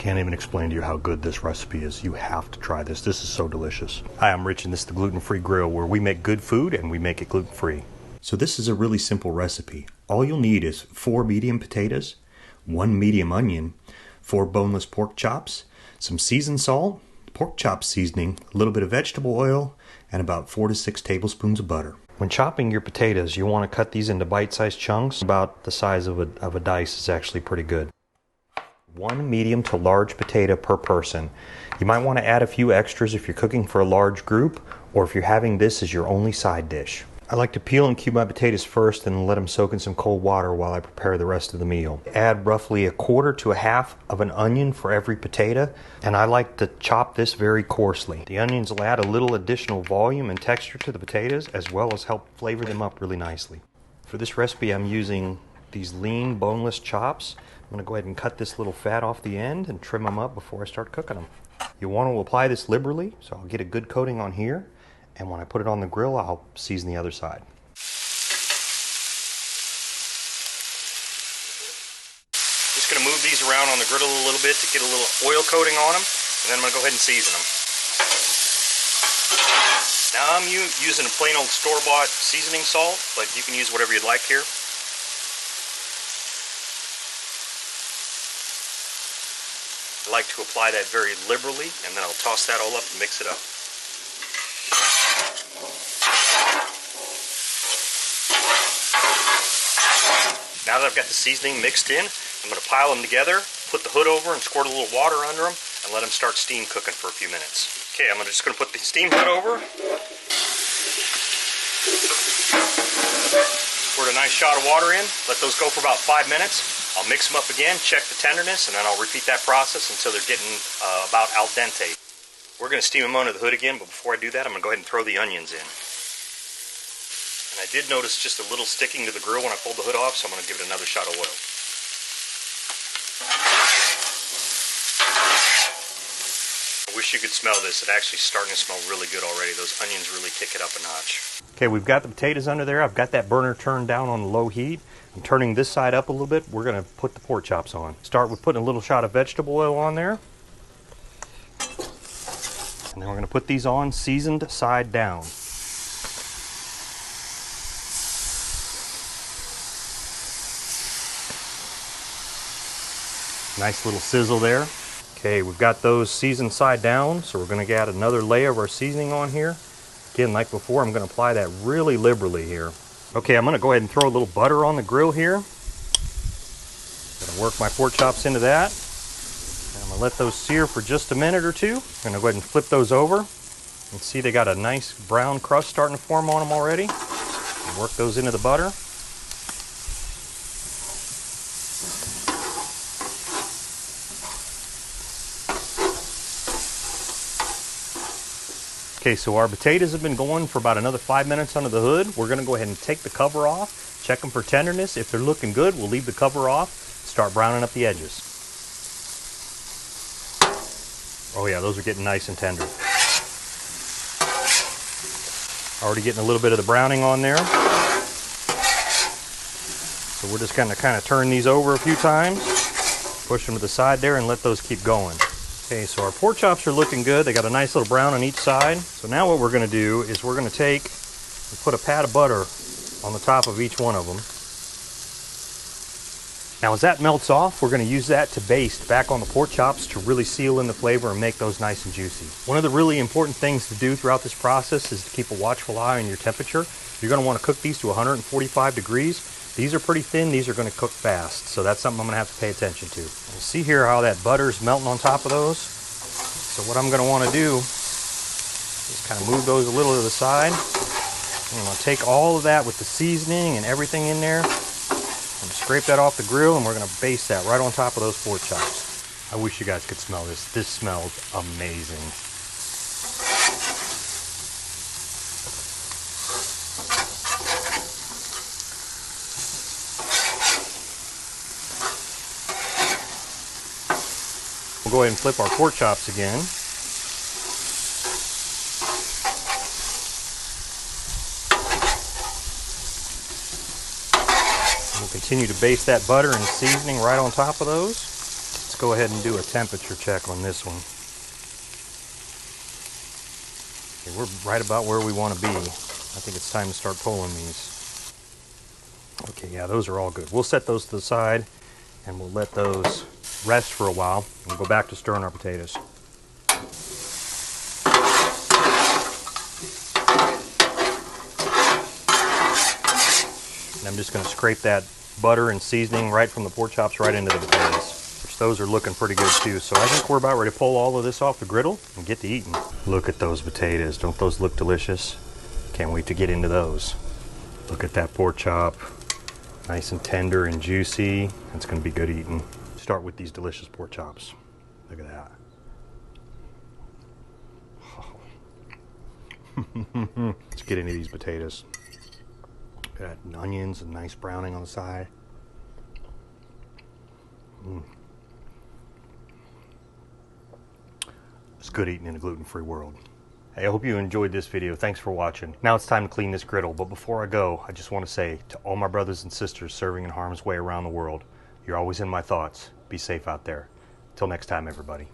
can't even explain to you how good this recipe is. You have to try this. This is so delicious. Hi, I'm Rich and this is the Gluten-Free Grill, where we make good food and we make it gluten-free. So this is a really simple recipe. All you'll need is 4 medium potatoes, 1 medium onion, 4 boneless pork chops, some seasoned salt, pork chop seasoning, a little bit of vegetable oil, and about 4 to 6 tablespoons of butter. When chopping your potatoes, you want to cut these into bite-sized chunks. About the size of a dice is actually pretty good. 1 medium to large potato per person. You might want to add a few extras if you're cooking for a large group, or if you're having this as your only side dish. I like to peel and cube my potatoes first and let them soak in some cold water while I prepare the rest of the meal. Add roughly 1/4 to 1/2 of an onion for every potato, and I like to chop this very coarsely. The onions will add a little additional volume and texture to the potatoes, as well as help flavor them up really nicely. For this recipe, I'm using these lean boneless chops. I'm going to go ahead and cut this little fat off the end and trim them up before I start cooking them. You want to apply this liberally, so I'll get a good coating on here. And when I put it on the grill, I'll season the other side. Just going to move these around on the griddle a little bit to get a little oil coating on them, and then I'm going to go ahead and season them. Now I'm using a plain old store-bought seasoning salt, but you can use whatever you'd like here. I like to apply that very liberally, and then I'll toss that all up and mix it up. Now that I've got the seasoning mixed in, I'm going to pile them together, put the hood over and squirt a little water under them, and let them start steam cooking for a few minutes. Okay, I'm just going to put the steam hood over. Squirt a nice shot of water in, let those go for about 5 minutes. I'll mix them up again, check the tenderness, and then I'll repeat that process until they're getting about al dente. We're going to steam them under the hood again, but before I do that, I'm going to go ahead and throw the onions in. And I did notice just a little sticking to the grill when I pulled the hood off, so I'm going to give it another shot of oil. I wish you could smell this. It's actually starting to smell really good already. Those onions really kick it up a notch. Okay, we've got the potatoes under there. I've got that burner turned down on low heat. I'm turning this side up a little bit. We're going to put the pork chops on. Start with putting a little shot of vegetable oil on there. And then we're going to put these on seasoned side down. Nice little sizzle there. Okay, we've got those seasoned side down, so we're going to add another layer of our seasoning on here. Again, like before, I'm going to apply that really liberally here. Okay, I'm going to go ahead and throw a little butter on the grill here. Going to work my pork chops into that. And I'm going to let those sear for just a minute or two. I'm going to go ahead and flip those over. You can see they got a nice brown crust starting to form on them already. And work those into the butter. Okay, so our potatoes have been going for about another 5 minutes under the hood. We're going to go ahead and take the cover off, check them for tenderness. If they're looking good, we'll leave the cover off, start browning up the edges. Oh yeah, those are getting nice and tender. Already getting a little bit of the browning on there. So we're just going to kind of turn these over a few times, push them to the side there, and let those keep going. Okay, so our pork chops are looking good. They got a nice little brown on each side. So now what we're going to do is we're going to take and put a pat of butter on the top of each one of them. Now as that melts off, we're going to use that to baste back on the pork chops to really seal in the flavor and make those nice and juicy. One of the really important things to do throughout this process is to keep a watchful eye on your temperature. You're going to want to cook these to 145 degrees. These are pretty thin, these are going to cook fast, so that's something I'm going to have to pay attention to. You'll see here how that butter is melting on top of those. So what I'm going to want to do is kind of move those a little to the side. I'm going to take all of that with the seasoning and everything in there, and scrape that off the grill, and we're going to baste that right on top of those pork chops. I wish you guys could smell this. This smells amazing. We'll go ahead and flip our pork chops again. We'll continue to baste that butter and seasoning right on top of those. It's let's go ahead and do a temperature check on this one. Okay, we're right about where we want to be. I think it's time to start pulling these. Okay, yeah, those are all good. We'll set those to the side and we'll let those rest for a while. We'll go back to stirring our potatoes. And I'm just going to scrape that butter and seasoning right from the pork chops right into the potatoes, which those are looking pretty good too. So I think we're about ready to pull all of this off the griddle and get to eating. Look at those potatoes. Don't those look delicious? Can't wait to get into those. Look at that pork chop. Nice and tender and juicy. It's going to be good eating. Start with these delicious pork chops. Look at that. Oh. Let's get into these potatoes. Got onions and nice browning on the side. It's good eating in a gluten-free world. Hey, I hope you enjoyed this video. Thanks for watching. Now it's time to clean this griddle, but before I go, I just want to say to all my brothers and sisters serving in harm's way around the world, you're always in my thoughts. Be safe out there. Till next time, everybody.